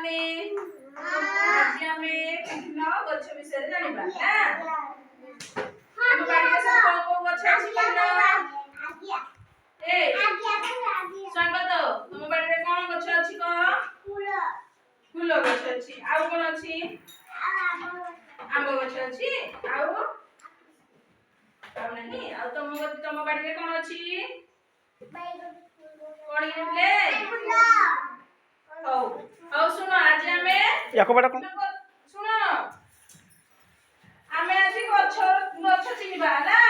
ଆମେ ଆଜି ଆମେ ବିଭିନ୍ନ ଗଛ ବିଷୟରେ ଜାଣିବା ନା ତମ ବାଡ଼ିରେ ସବୁ କୋଉ ଗଛ ଅଛି କହିଲ ଏ ସ୍ୱାଗତ ତମ ବାଡ଼ିରେ କଣ ଗଛ ଅଛି କହ ଫୁଲ ଗଛ ଅଛି ଆଉ କଣ ଅଛି आंब गछ अछि आउ नहीं आ तम बाड़ी रे कोन अछि कोन इनले हो हो सुनो आज हमें याको बाटा कोन सुनो हमें आज गछ चिनिबा ना